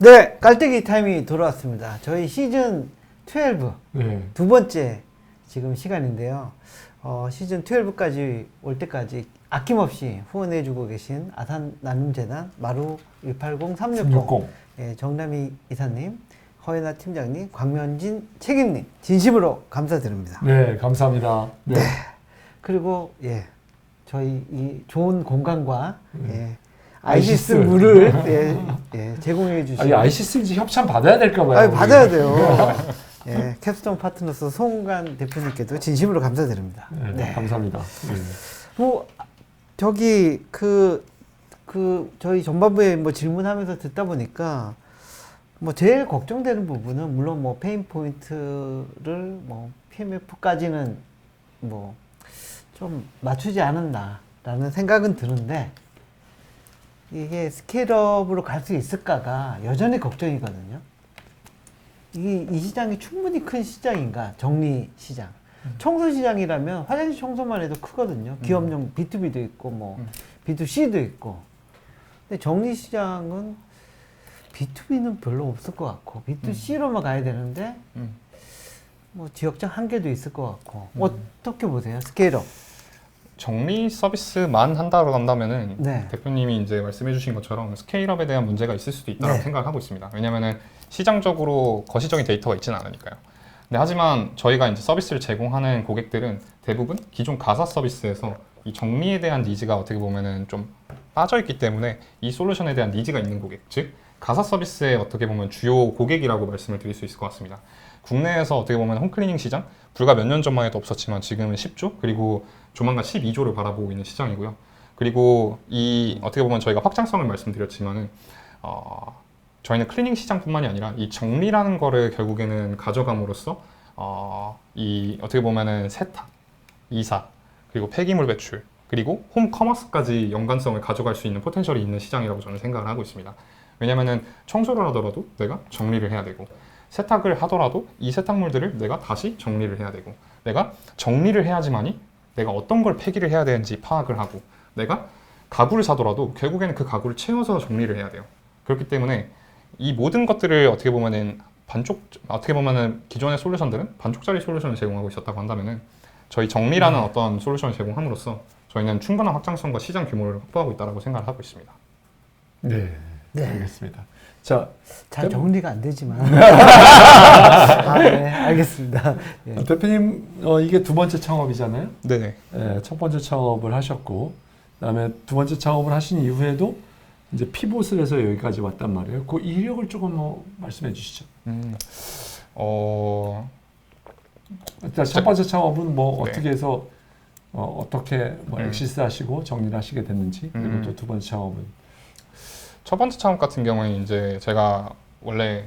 네, 깔때기 타임이 돌아왔습니다. 저희 시즌 12 네. 두 번째 지금 시간인데요. 시즌 12까지 올 때까지 아낌없이 후원해주고 계신 아산 나눔재단 마루 180360 예, 정남희 이사님, 허연아 팀장님, 광면진 책임님 진심으로 감사드립니다. 네, 감사합니다. 네. 네. 그리고 예, 저희 이 좋은 공간과 예, 아이시스 물을 제공해 주신. 아니, 아이시스 이제 협찬 받아야 될까 봐요. 아니, 받아야 돼요. 예, 캡스톤 파트너스 송관 대표님께도 진심으로 감사드립니다. 네, 네. 감사합니다. 네. 뭐 저기 저희 전반부에 뭐 질문하면서 듣다 보니까 뭐 제일 걱정되는 부분은 물론 뭐 페인 포인트를 뭐 PMF까지는 뭐 좀 맞추지 않았나라는 생각은 드는데 이게 스케일업으로 갈 수 있을까가 여전히 걱정이거든요. 이 시장이 충분히 큰 시장인가? 정리 시장. 청소 시장이라면 화장실 청소만 해도 크거든요. 기업용 B2B도 있고 뭐 B2C도 있고. 근데 정리 시장은 B2B는 별로 없을 것 같고 B2C로만 가야 되는데 뭐 지역적 한계도 있을 것 같고. 어떻게 보세요? 스케일업. 정리 서비스만 한다고 한다면은 네. 대표님이 이제 말씀해 주신 것처럼 스케일업에 대한 문제가 있을 수도 있다고 네. 생각을 하고 있습니다. 왜냐면은 시장적으로 거시적인 데이터가 있지는 않으니까요. 근데 하지만 저희가 이제 서비스를 제공하는 고객들은 대부분 기존 가사 서비스에서 이 정리에 대한 니즈가 어떻게 보면은 좀 빠져 있기 때문에 이 솔루션에 대한 니즈가 있는 고객, 즉 가사 서비스의 어떻게 보면 주요 고객이라고 말씀을 드릴 수 있을 것 같습니다. 국내에서 어떻게 보면 홈클리닝 시장 불과 몇 년 전만 해도 없었지만 지금은 10조 그리고 조만간 12조를 바라보고 있는 시장이고요. 그리고 이 어떻게 보면 저희가 확장성을 말씀드렸지만은 저희는 클리닝 시장뿐만이 아니라 이 정리라는 거를 결국에는 가져감으로써 이 어떻게 보면은 세탁, 이사, 그리고 폐기물 배출, 그리고 홈 커머스까지 연관성을 가져갈 수 있는 포텐셜이 있는 시장이라고 저는 생각을 하고 있습니다. 왜냐면은 청소를 하더라도 내가 정리를 해야 되고 세탁을 하더라도 이 세탁물들을 내가 다시 정리를 해야 되고 내가 정리를 해야지만이 내가 어떤 걸 폐기를 해야 되는지 파악을 하고 내가 가구를 사더라도 결국에는 그 가구를 채워서 정리를 해야 돼요. 그렇기 때문에 이 모든 것들을 어떻게 보면은 어떻게 보면은 기존의 솔루션들은 반쪽짜리 솔루션을 제공하고 있었다고 한다면은 저희 정리라는 어떤 솔루션을 제공함으로써 저희는 충분한 확장성과 시장 규모를 확보하고 있다고 생각을 하고 있습니다. 네. 네. 알겠습니다. 자, 잘 정리가 안 되지만. 네, 알겠습니다. 예. 대표님, 이게 두 번째 창업이잖아요. 네네. 네, 첫 번째 창업을 하셨고, 그다음에 두 번째 창업을 하신 이후에도 이제 피봇을 해서 여기까지 왔단 말이에요. 그 이력을 조금 말씀해 주시죠. 일단 첫 번째 창업은 뭐 네. 어떻게 해서 어떻게 뭐 엑시스 하시고 정리를 하시게 됐는지, 그리고 또 두 번째 창업은 첫 번째 창업 같은 경우에는 이제 제가 원래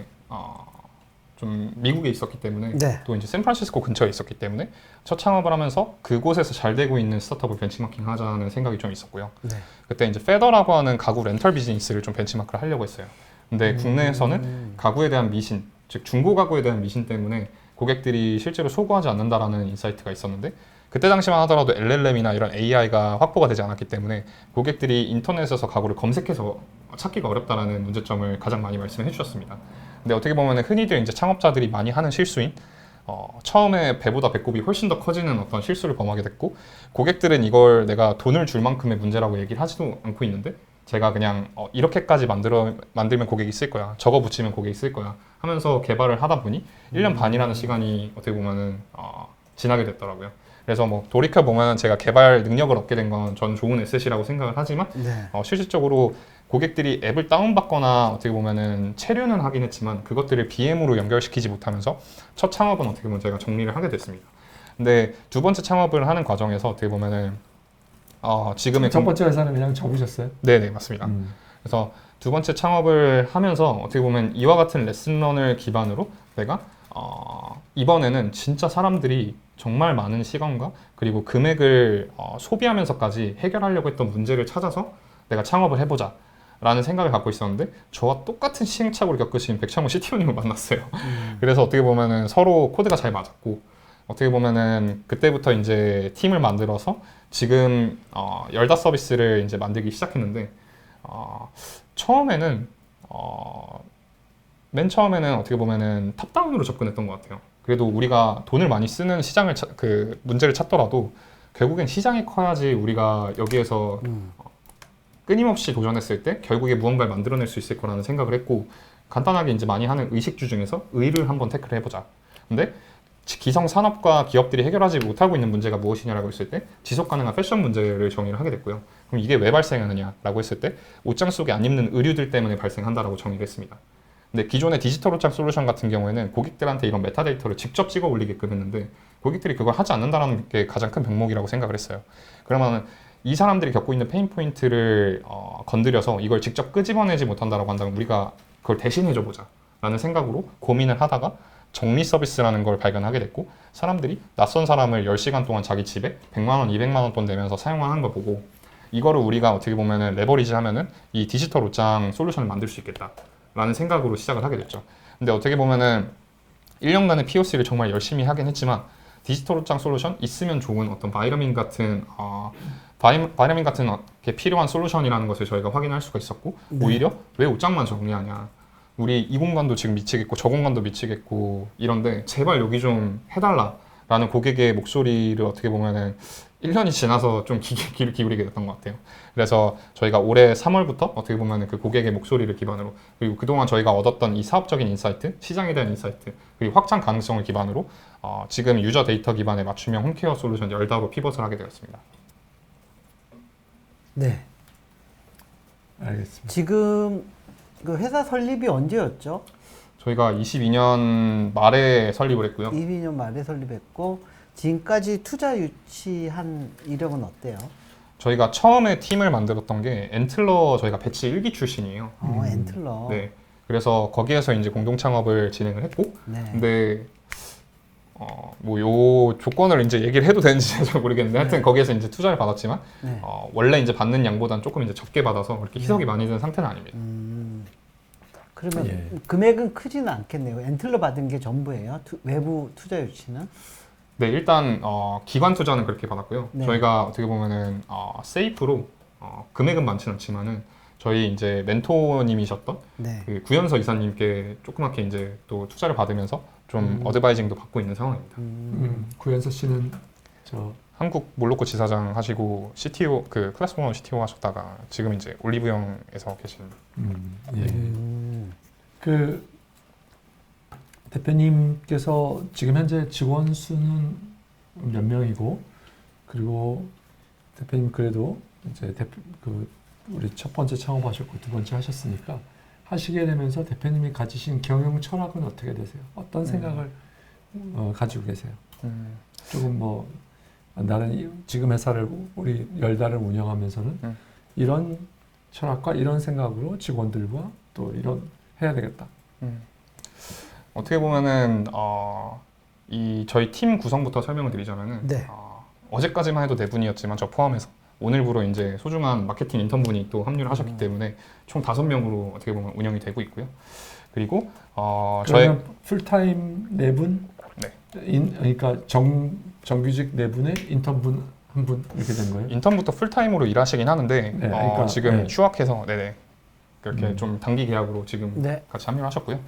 좀 미국에 있었기 때문에 네. 또 이제 샌프란시스코 근처에 있었기 때문에 첫 창업을 하면서 그곳에서 잘 되고 있는 스타트업을 벤치마킹 하자는 생각이 좀 있었고요. 네. 그때 이제 페더라고 하는 가구 렌털 비즈니스를 좀 벤치마크를 하려고 했어요. 근데 국내에서는 가구에 대한 미신, 즉 중고 가구에 대한 미신 때문에 고객들이 실제로 소구하지 않는다라는 인사이트가 있었는데 그때 당시만 하더라도 LLM이나 이런 AI가 확보가 되지 않았기 때문에 고객들이 인터넷에서 가구를 검색해서 찾기가 어렵다라는 문제점을 가장 많이 말씀해 주셨습니다. 근데 어떻게 보면 흔히들 이제 창업자들이 많이 하는 실수인 처음에 배보다 배꼽이 훨씬 더 커지는 어떤 실수를 범하게 됐고 고객들은 이걸 내가 돈을 줄 만큼의 문제라고 얘기를 하지도 않고 있는데 제가 그냥 이렇게까지 만들면 고객이 쓸 거야, 저거 붙이면 고객이 쓸 거야 하면서 개발을 하다 보니 1년 반이라는 시간이 어떻게 보면은 지나게 됐더라고요. 그래서 뭐 돌이켜보면 제가 개발 능력을 얻게 된 건 전 좋은 에셋이라고 생각을 하지만 네. 실질적으로 고객들이 앱을 다운받거나 어떻게 보면은 체류는 하긴 했지만 그것들을 BM으로 연결시키지 못하면서 첫 창업은 어떻게 보면 제가 정리를 하게 됐습니다. 근데 두 번째 창업을 하는 과정에서 어떻게 보면은 지금의 첫 번째 회사는 그냥 접으셨어요? 네네 맞습니다. 그래서 두 번째 창업을 하면서 어떻게 보면 이와 같은 레슨런을 기반으로 내가 이번에는 진짜 사람들이 정말 많은 시간과 그리고 금액을 소비하면서까지 해결하려고 했던 문제를 찾아서 내가 창업을 해보자 라는 생각을 갖고 있었는데 저와 똑같은 시행착오를 겪으신 백창호 CTO님을 만났어요. 그래서 어떻게 보면은 서로 코드가 잘 맞았고 어떻게 보면은 그때부터 이제 팀을 만들어서 지금 열다 서비스를 이제 만들기 시작했는데 처음에는 맨 처음에는 어떻게 보면은 탑다운으로 접근했던 것 같아요. 그래도 우리가 돈을 많이 쓰는 시장을 그 문제를 찾더라도 결국엔 시장이 커야지 우리가 여기에서 끊임없이 도전했을 때 결국에 무언가를 만들어낼 수 있을 거라는 생각을 했고, 간단하게 이제 많이 하는 의식주 중에서 의를 한번 태클을 해보자. 근데 기성 산업과 기업들이 해결하지 못하고 있는 문제가 무엇이냐라고 했을 때 지속 가능한 패션 문제를 정의를 하게 됐고요. 그럼 이게 왜 발생하느냐라고 했을 때 옷장 속에 안 입는 의류들 때문에 발생한다라고 정의를 했습니다. 근데 기존의 디지털 옷장 솔루션 같은 경우에는 고객들한테 이런 메타데이터를 직접 찍어 올리게끔 했는데 고객들이 그걸 하지 않는다는 게 가장 큰 병목이라고 생각을 했어요. 그러면 이 사람들이 겪고 있는 페인 포인트를 건드려서 이걸 직접 끄집어내지 못한다라고 한다면 우리가 그걸 대신해줘 보자 라는 생각으로 고민을 하다가 정리 서비스라는 걸 발견하게 됐고, 사람들이 낯선 사람을 10시간 동안 자기 집에 100만 원, 200만 원 돈 내면서 사용하는 걸 보고 이거를 우리가 어떻게 보면은 레버리지 하면은 이 디지털 옷장 솔루션을 만들 수 있겠다 라는 생각으로 시작을 하게 됐죠. 근데 어떻게 보면은 1년간의 POC를 정말 열심히 하긴 했지만 디지털 옷장 솔루션 있으면 좋은 어떤 바이러민 같은 바이러민 같은 게 필요한 솔루션이라는 것을 저희가 확인할 수가 있었고, 오히려 왜 옷장만 정리하냐, 우리 이 공간도 지금 미치겠고 저 공간도 미치겠고 이런데 제발 여기 좀 해달라 라는 고객의 목소리를 어떻게 보면은 1년이 지나서 좀 귀를 기울이게 됐던 것 같아요. 그래서 저희가 올해 3월부터 어떻게 보면은 그 고객의 목소리를 기반으로, 그리고 그동안 저희가 얻었던 이 사업적인 인사이트, 시장에 대한 인사이트, 그리고 확장 가능성을 기반으로 지금 유저 데이터 기반의 맞춤형 홈케어 솔루션 열다로 피벗을 하게 되었습니다. 네. 알겠습니다. 지금 그 회사 설립이 언제였죠? 저희가 22년 말에 설립을 했고요. 22년 말에 설립했고 지금까지 투자 유치한 이력은 어때요? 저희가 처음에 팀을 만들었던 게 엔틀러, 저희가 배치 1기 출신이에요. 엔틀러. 네. 그래서 거기에서 이제 공동 창업을 진행을 했고, 네. 근데 뭐 요 조건을 이제 얘기를 해도 되는지 잘 모르겠는데 하여튼 거기에서 이제 투자를 받았지만 네. 원래 이제 받는 양보다는 조금 이제 적게 받아서 그렇게 희석이 많이 된 상태는 아닙니다. 그러면 예. 금액은 크지는 않겠네요. 엔틀러 받은 게 전부예요? 외부 투자 유치는? 네, 일단 기관 투자는 그렇게 받았고요. 네. 저희가 어떻게 보면은 세이프로 금액은 많지는 않지만은 저희 이제 멘토님이셨던 네. 그 구현서 이사님께 조그맣게 이제 또 투자를 받으면서 좀 어드바이징도 받고 있는 상황입니다. 구현서 씨는 저 한국 몰로코 지사장 하시고 CTO 그 클래스원 CTO 하셨다가 지금 이제 올리브영에서 계신. 예. 그 대표님께서 지금 현재 직원 수는 몇 명이고, 그리고 대표님 그래도 이제 우리 첫 번째 창업하셨고 두 번째 하셨으니까 하시게 되면서 대표님이 가지신 경영 철학은 어떻게 되세요? 어떤 생각을 가지고 계세요? 조금 뭐 나는 지금 회사를 우리 열달을 운영하면서는 이런 철학과 이런 생각으로 직원들과 또 이런 해야 되겠다. 어떻게 보면은 이 저희 팀 구성부터 설명을 드리자면은 네. 어제까지만 해도 네 분이었지만 저 포함해서 오늘부로 이제 소중한 마케팅 인턴분이 또 합류를 하셨기 때문에 총 5명으로 어떻게 보면 운영이 되고 있고요. 그리고 그러면 풀타임 4분? 네. 그러니까 정규직 4분에 인턴분 1분 이렇게 된 거예요? 인턴부터 풀타임으로 일하시긴 하는데 네, 그러니까, 지금 네. 휴학해서 네네 그렇게 좀 단기 계약으로 지금 네. 같이 합류를 하셨고요.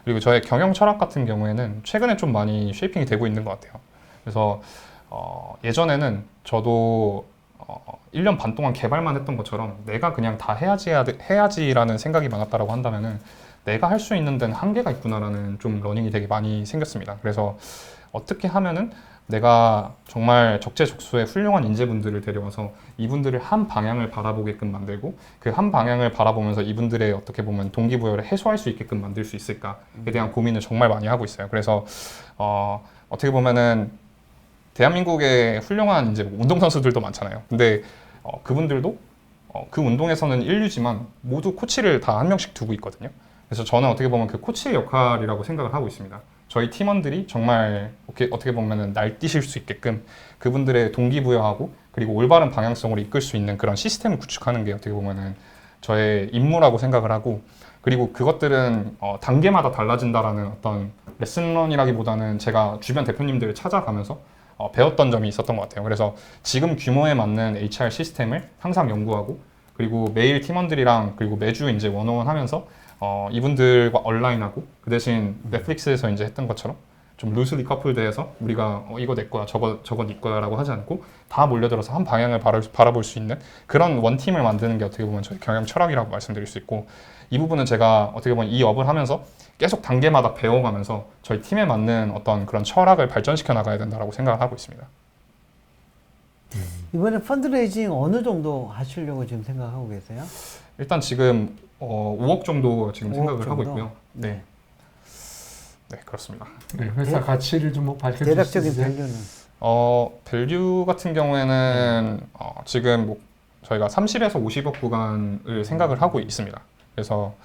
그리고 저의 경영 철학 같은 경우에는 최근에 좀 많이 쉐이핑이 되고 있는 것 같아요. 그래서 예전에는 저도 1년 반 동안 개발만 했던 것처럼 내가 그냥 다 해야지라는 생각이 많았다라고 한다면은 내가 할 수 있는 데는 한계가 있구나라는 좀 러닝이 되게 많이 생겼습니다. 그래서 어떻게 하면은 내가 정말 적재적소에 훌륭한 인재분들을 데려와서 이분들을 한 방향을 바라보게끔 만들고 그 한 방향을 바라보면서 이분들의 어떻게 보면 동기부여를 해소할 수 있게끔 만들 수 있을까에 대한 고민을 정말 많이 하고 있어요. 그래서 어떻게 보면은 대한민국에 훌륭한 이제 운동선수들도 많잖아요. 근데 그분들도 그 운동에서는 인류지만 모두 코치를 다 한 명씩 두고 있거든요. 그래서 저는 어떻게 보면 그 코치의 역할이라고 생각을 하고 있습니다. 저희 팀원들이 정말 어떻게 보면 날뛰실 수 있게끔 그분들의 동기부여하고 그리고 올바른 방향성으로 이끌 수 있는 그런 시스템을 구축하는 게 어떻게 보면은 저의 임무라고 생각을 하고, 그리고 그것들은 단계마다 달라진다라는 어떤 레슨런이라기보다는 제가 주변 대표님들을 찾아가면서 배웠던 점이 있었던 것 같아요. 그래서 지금 규모에 맞는 HR 시스템을 항상 연구하고, 그리고 매일 팀원들이랑 그리고 매주 이제 원어원 하면서 이분들과 얼라인하고 그 대신 넷플릭스에서 이제 했던 것처럼 좀 루스리 커플드해서 우리가 이거 내 거야 저거 네 거야라고 하지 않고 다 몰려들어서 한 방향을 바라볼 수 있는 그런 원팀을 만드는 게 어떻게 보면 저희 경영 철학이라고 말씀드릴 수 있고 이 부분은 제가 어떻게 보면 이 업을 하면서 계속 단계마다 배워가면서 저희 팀에 맞는 어떤 그런 철학을 발전시켜 나가야 된다고 생각을 하고 있습니다. 이번에 펀드레이징 어느 정도 하시려고 지금 생각하고 계세요? 일단 지금 5억 정도 지금 5억 생각을 하고 정도? 있고요. 네. 네, 그렇습니다. 네, 회사 가치를 좀 뭐 밝혀줄 수 대략적인 있으세요? 밸류는? 밸류 같은 경우에는 지금 뭐 저희가 30에서 50억 구간을 생각을 하고 있습니다. 그래서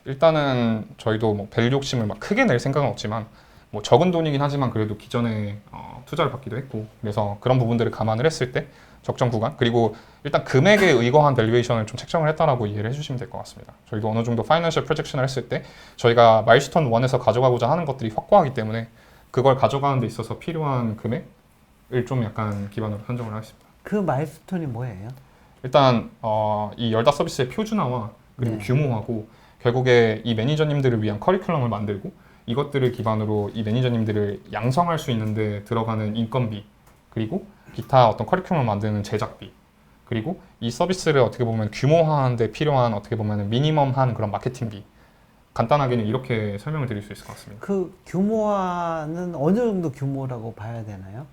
일단은 저희도 뭐 밸류 욕심을 막 크게 낼 생각은 없지만 뭐 적은 돈이긴 하지만 그래도 기존에 투자를 받기도 했고 그래서 그런 부분들을 감안을 했을 때 적정 구간 그리고 일단 금액에 의거한 밸류에이션을 좀 책정을 했다라고 이해를 해주시면 될 것 같습니다. 저희도 어느 정도 파이낸셜 프로젝션을 했을 때 저희가 마일스톤 1에서 가져가고자 하는 것들이 확고하기 때문에 그걸 가져가는 데 있어서 필요한 금액을 좀 약간 기반으로 선정을 하겠습니다. 그 마일스톤이 뭐예요? 일단 이 15서비스의 표준화와 그리고 네. 규모하고 결국에 이 매니저님들을 위한 커리큘럼을 만들고 이것들을 기반으로 이 매니저님들을 양성할 수 있는데 들어가는 인건비 그리고 기타 어떤 커리큘럼을 만드는 제작비 그리고 이 서비스를 어떻게 보면 규모화하는 데 필요한 어떻게 보면 미니멈한 그런 마케팅비 간단하게는 이렇게 설명을 드릴 수 있을 것 같습니다. 그 규모화는 어느 정도 규모라고 봐야 되나요?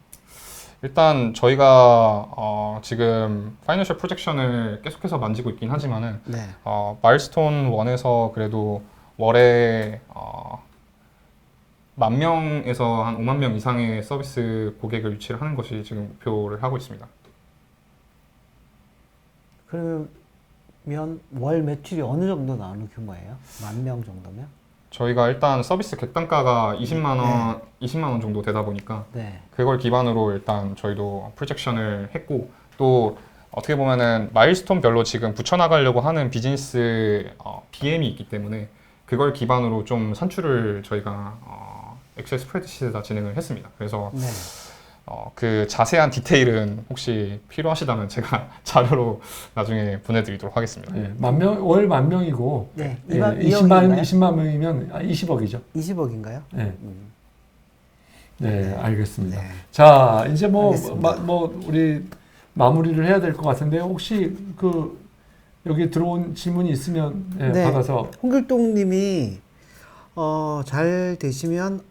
일단 저희가 지금 파이낸셜 프로젝션을 계속해서 만지고 있긴 하지만은 네. 마일스톤 1에서 그래도 월에 10,000명에서 한 5만 명 이상의 서비스 고객을 유치를 하는 것이 지금 목표를 하고 있습니다. 그러면 월 매출이 어느 정도 나오는 규모예요? 10,000명 정도면? 저희가 일단 서비스 객단가가 20만 원 정도 되다 보니까 네. 그걸 기반으로 일단 저희도 프로젝션을 했고 또 어떻게 보면은 마일스톤별로 지금 붙여나가려고 하는 비즈니스 BM이 있기 때문에 그걸 기반으로 좀 산출을 저희가 엑셀 스프레드시트에다 진행을 했습니다. 그래서 네. 그 자세한 디테일은 혹시 필요하시다면 제가 자료로 나중에 보내드리도록 하겠습니다. 네, 월 10,000명이고 네. 예, 2억인가요? 20만 명이면 20억이죠. 20억인가요? 네. 네, 알겠습니다. 네. 자, 이제 뭐 알겠습니다. 우리 마무리를 해야 될 것 같은데 혹시 여기 들어온 질문이 있으면 네. 받아서 홍길동 님이 잘 되시면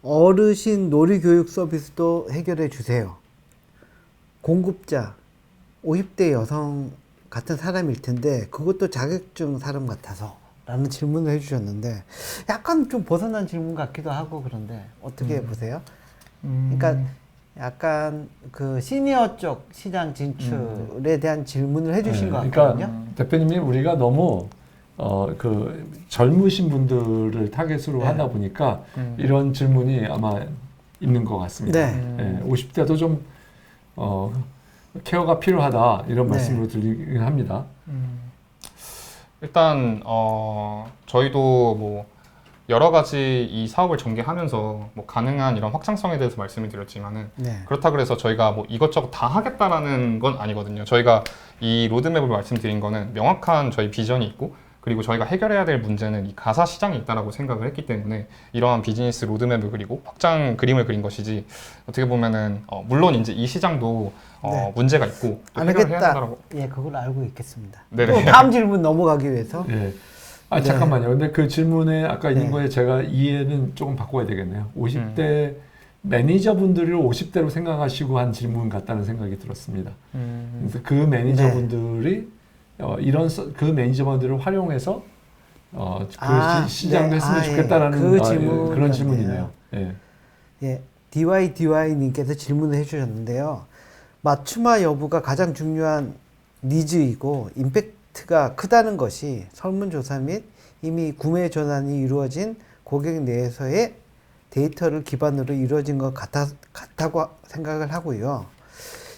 어르신 놀이교육 서비스도 해결해 주세요. 공급자 50대 여성 같은 사람일 텐데 그것도 자격증 사람 같아서 라는 질문을 해주셨는데 약간 좀 벗어난 질문 같기도 하고 그런데 어떻게 보세요? 그러니까 약간 그 시니어 쪽 시장 진출에 대한 질문을 해주신 것 같거든요. 그러니까 대표님이 우리가 너무 젊으신 분들을 타겟으로 네. 하다 보니까 이런 질문이 아마 있는 것 같습니다. 네. 50대도 좀 케어가 필요하다 이런 네. 말씀으로 들리긴 합니다. 일단 저희도 뭐 여러 가지 이 사업을 전개하면서 뭐 가능한 이런 확장성에 대해서 말씀을 드렸지만은 네. 그렇다 그래서 저희가 뭐 이것저것 다 하겠다라는 건 아니거든요. 저희가 이 로드맵을 말씀드린 거는 명확한 저희 비전이 있고 그리고 저희가 해결해야 될 문제는 이 가사 시장에 있다라고 생각을 했기 때문에 이러한 비즈니스 로드맵을 그리고 확장 그림을 그린 것이지 어떻게 보면은 물론 이제 이 시장도 네. 문제가 있고 또 안 해결해야 하겠다. 된다라고 예, 그걸 알고 있겠습니다. 네네. 또 다음 질문 넘어가기 위해서. 네. 네. 잠깐만요. 근데 그 질문에 아까 있는 네. 거에 제가 이해는 조금 바꿔야 되겠네요. 50대 매니저분들을 50대로 생각하시고 한 질문 같다는 생각이 들었습니다. 그래서 그 매니저분들이 그 매니저분들을 활용해서 시장도 네. 했으면 예. 좋겠다라는 그 질문이었네요. 그런 질문이네요. 예. 예, DYDY님께서 질문을 해주셨는데요. 맞춤화 여부가 가장 중요한 니즈이고 임팩트가 크다는 것이 설문조사 및 이미 구매 전환이 이루어진 고객 내에서의 데이터를 기반으로 이루어진 것 같다고 생각을 하고요.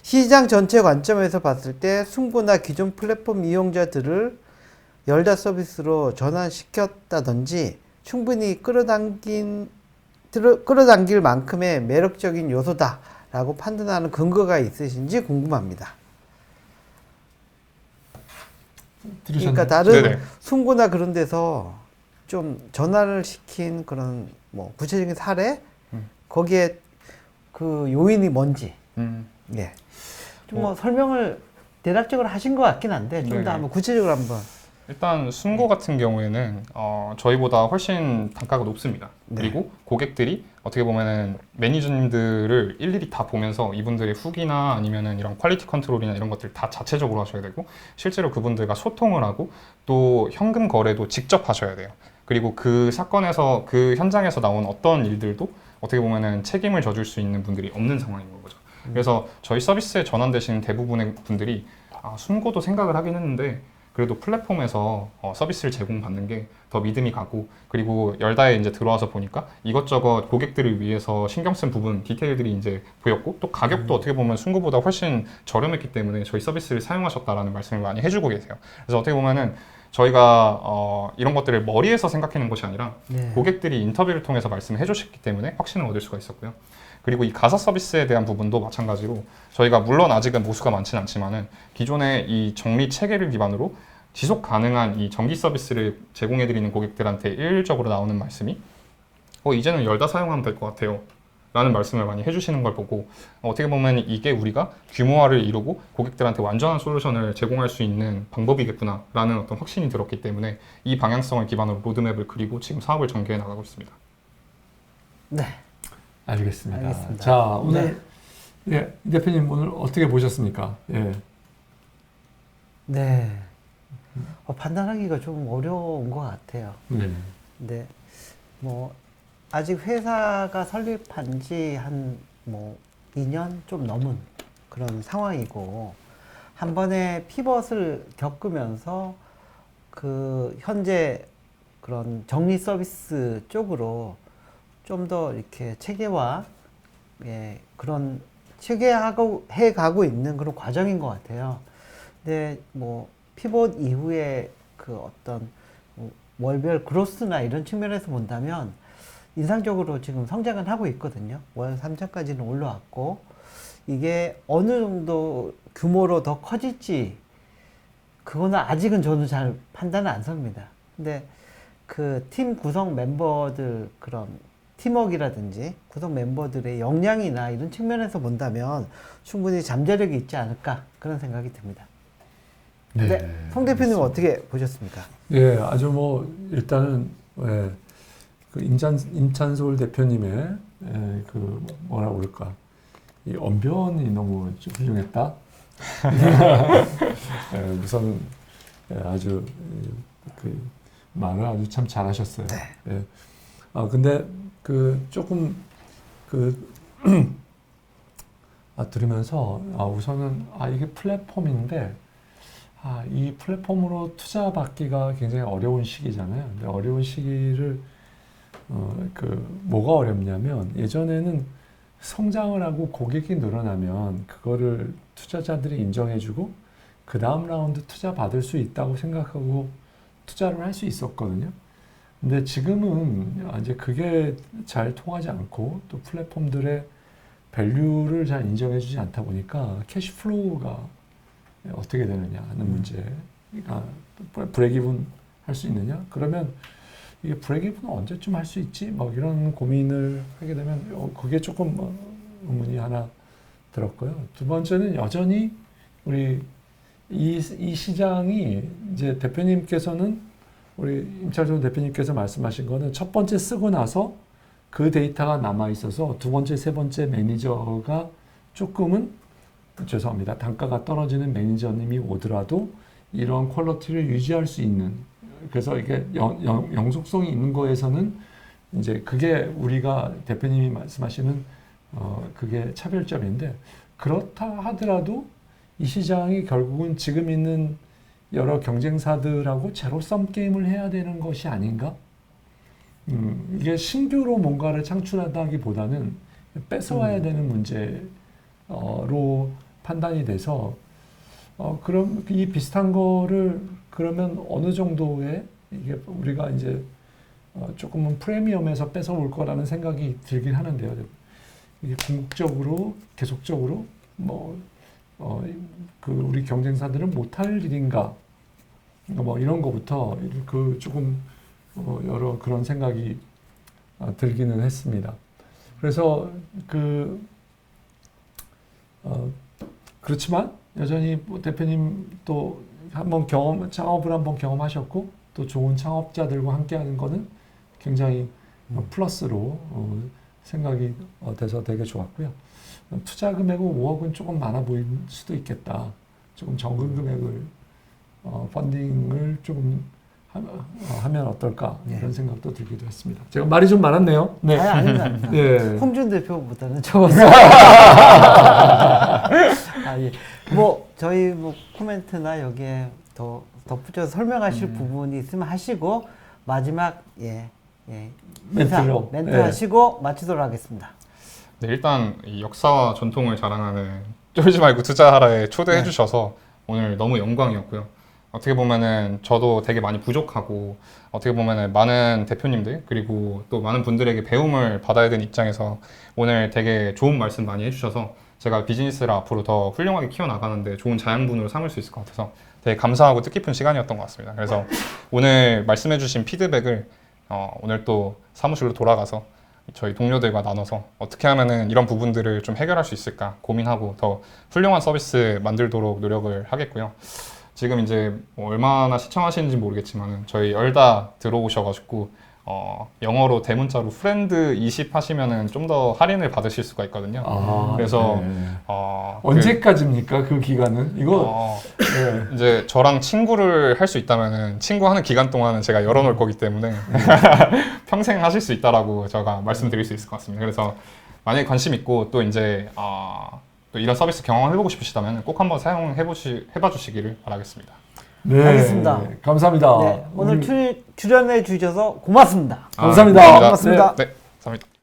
시장 전체 관점에서 봤을 때 승부나 기존 플랫폼 이용자들을 열다 서비스로 전환시켰다든지 충분히 끌어당길 만큼의 매력적인 요소다라고 판단하는 근거가 있으신지 궁금합니다. 들으셨나요? 그러니까 다른 네네. 숨고나 그런 데서 좀 전환을 시킨 그런 뭐 구체적인 사례 거기에 그 요인이 뭔지 예. 좀 뭐 설명을 대략적으로 하신 것 같긴 한데 좀 네네. 더 한번 구체적으로 한번 일단 순고 같은 경우에는 저희보다 훨씬 단가가 높습니다. 네. 그리고 고객들이 어떻게 보면은 매니저님들을 일일이 다 보면서 이분들의 후기나 아니면은 이런 퀄리티 컨트롤이나 이런 것들 다 자체적으로 하셔야 되고 실제로 그분들과 소통을 하고 또 현금 거래도 직접 하셔야 돼요. 그리고 그 사건에서 그 현장에서 나온 어떤 일들도 어떻게 보면은 책임을 져줄 수 있는 분들이 없는 상황인 거죠. 그래서 저희 서비스에 전환되시는 대부분의 분들이 순고도 생각을 하긴 했는데 그래도 플랫폼에서 서비스를 제공받는 게 더 믿음이 가고 그리고 열다에 이제 들어와서 보니까 이것저것 고객들을 위해서 신경 쓴 부분 디테일들이 이제 보였고 또 가격도 어떻게 보면 순고보다 훨씬 저렴했기 때문에 저희 서비스를 사용하셨다라는 말씀을 많이 해주고 계세요. 그래서 어떻게 보면은 저희가 이런 것들을 머리에서 생각하는 것이 아니라 네. 고객들이 인터뷰를 통해서 말씀을 해주셨기 때문에 확신을 얻을 수가 있었고요. 그리고 이 가사 서비스에 대한 부분도 마찬가지로 저희가 물론 아직은 모수가 많지는 않지만은 기존의 이 정리 체계를 기반으로 지속 가능한 이 정기 서비스를 제공해드리는 고객들한테 일률적으로 나오는 말씀이 이제는 열다 사용하면 될 것 같아요 라는 말씀을 많이 해주시는 걸 보고 어떻게 보면 이게 우리가 규모화를 이루고 고객들한테 완전한 솔루션을 제공할 수 있는 방법이겠구나 라는 어떤 확신이 들었기 때문에 이 방향성을 기반으로 로드맵을 그리고 지금 사업을 전개해 나가고 있습니다. 네. 알겠습니다. 알겠습니다. 자, 오늘 예, 이 대표님 오늘 어떻게 보셨습니까? 예. 네. 판단하기가 좀 어려운 것 같아요. 네. 근데 뭐 아직 회사가 설립한 지 한 뭐 2년 좀 넘은 그런 상황이고 한 번에 피벗을 겪으면서 그 현재 그런 정리 서비스 쪽으로 좀 더 이렇게 체계화 그런 체계하고 해 가고 있는 그런 과정인 것 같아요. 근데 뭐 피봇 이후에 그 어떤 월별 그로스나 이런 측면에서 본다면 인상적으로 지금 성장은 하고 있거든요. 월 3천까지는 올라왔고 이게 어느 정도 규모로 더 커질지 그거는 아직은 저는 잘 판단은 안 섭니다. 근데 그 팀 구성 멤버들 그런 팀워크라든지 구성 멤버들의 역량이나 이런 측면에서 본다면 충분히 잠재력이 있지 않을까 그런 생각이 듭니다. 네, 송 대표님 어떻게 보셨습니까? 예, 아주 뭐 일단은 예, 그 임찬솔 대표님의 그 뭐라 그럴까 이 언변이 너무 좀 훌륭했다. 예, 우선 아주 그 말을 아주 참 잘하셨어요. 네. 예. 근데 그 조금 그 들으면서 우선은 이게 플랫폼인데. 이 플랫폼으로 투자 받기가 굉장히 어려운 시기잖아요. 근데 어려운 시기를 뭐가 어렵냐면 예전에는 성장을 하고 고객이 늘어나면 그거를 투자자들이 인정해주고 그 다음 라운드 투자 받을 수 있다고 생각하고 투자를 할 수 있었거든요. 근데 지금은 이제 그게 잘 통하지 않고 또 플랫폼들의 밸류를 잘 인정해주지 않다 보니까 캐시플로우가 어떻게 되느냐 하는 문제. 그러니까 브레이크이븐 할 수 있느냐? 그러면 이게 브레이크이븐은 언제쯤 할 수 있지? 뭐 이런 고민을 하게 되면 그게 조금 의문이 하나 들었고요. 두 번째는 여전히 우리 이 시장이 이제 대표님께서는 우리 임찬솔 대표님께서 말씀하신 거는 첫 번째 쓰고 나서 그 데이터가 남아 있어서 두 번째, 세 번째 매니저가 조금은 죄송합니다. 단가가 떨어지는 매니저님이 오더라도 이런 퀄리티를 유지할 수 있는 그래서 이게 영속성이 있는 거에서는 이제 그게 우리가 대표님이 말씀하시는 그게 차별점인데 그렇다 하더라도 이 시장이 결국은 지금 있는 여러 경쟁사들하고 제로섬 게임을 해야 되는 것이 아닌가? 이게 신규로 뭔가를 창출하다기보다는 뺏어와야 되는 문제로 판단이 돼서 그럼 이 비슷한 거를 그러면 어느 정도의 이게 우리가 이제 조금은 프리미엄에서 뺏어올 거라는 생각이 들긴 하는데요. 이게 궁극적으로 계속적으로 그 우리 경쟁사들은 못할 일인가 뭐 이런 거부터 그 조금 여러 그런 생각이 들기는 했습니다. 그래서 그렇지만 여전히 뭐 대표님 또 한번 창업을 한번 경험하셨고 또 좋은 창업자들과 함께하는 거는 굉장히 플러스로 생각이 돼서 되게 좋았고요. 투자 금액은 5억은 조금 많아 보일 수도 있겠다. 조금 적은 금액을 펀딩을 조금 하면 어떨까 이런 생각도 들기도 했습니다. 제가 말이 좀 많았네요. 네. 아닙니다. 아닙니다. 예. 홍준 대표보다는 적었어요. 예. 뭐 저희 뭐 코멘트나 여기에 더 덧붙여서 설명하실 부분이 있으면 하시고 마지막 멘트로 멘트 하시고 마치도록 하겠습니다. 네, 일단 이 역사와 전통을 자랑하는 쫄지 말고 투자하라에 초대해 네. 주셔서 오늘 너무 영광이었고요. 어떻게 보면은 저도 되게 많이 부족하고 어떻게 보면은 많은 대표님들 그리고 또 많은 분들에게 배움을 받아야 되는 입장에서 오늘 되게 좋은 말씀 많이 해주셔서 제가 비즈니스를 앞으로 더 훌륭하게 키워나가는데 좋은 자양분으로 삼을 수 있을 것 같아서 되게 감사하고 뜻깊은 시간이었던 것 같습니다. 그래서 오늘 말씀해주신 피드백을 오늘 또 사무실로 돌아가서 저희 동료들과 나눠서 어떻게 하면은 이런 부분들을 좀 해결할 수 있을까 고민하고 더 훌륭한 서비스 만들도록 노력을 하겠고요. 지금 이제 뭐 얼마나 시청하시는지 모르겠지만 저희 열다 들어오셔가지고 영어로 대문자로 프렌드 20 하시면은 좀 더 할인을 받으실 수가 있거든요. 그래서 네. 언제까지입니까 그 기간은? 이거 네. 이제 저랑 친구를 할 수 있다면은 친구하는 기간 동안은 제가 열어놓을 거기 때문에 평생 하실 수 있다라고 제가 말씀드릴 수 있을 것 같습니다. 그래서 만약에 관심 있고 또 이제 또 이런 서비스 경험해보고 싶으시다면 꼭 한번 해봐 주시기를 바라겠습니다. 네. 알겠습니다. 감사합니다. 네, 오늘 출연해 주셔서 고맙습니다. 감사합니다. 감사합니다. 고맙습니다. 네, 감사합니다.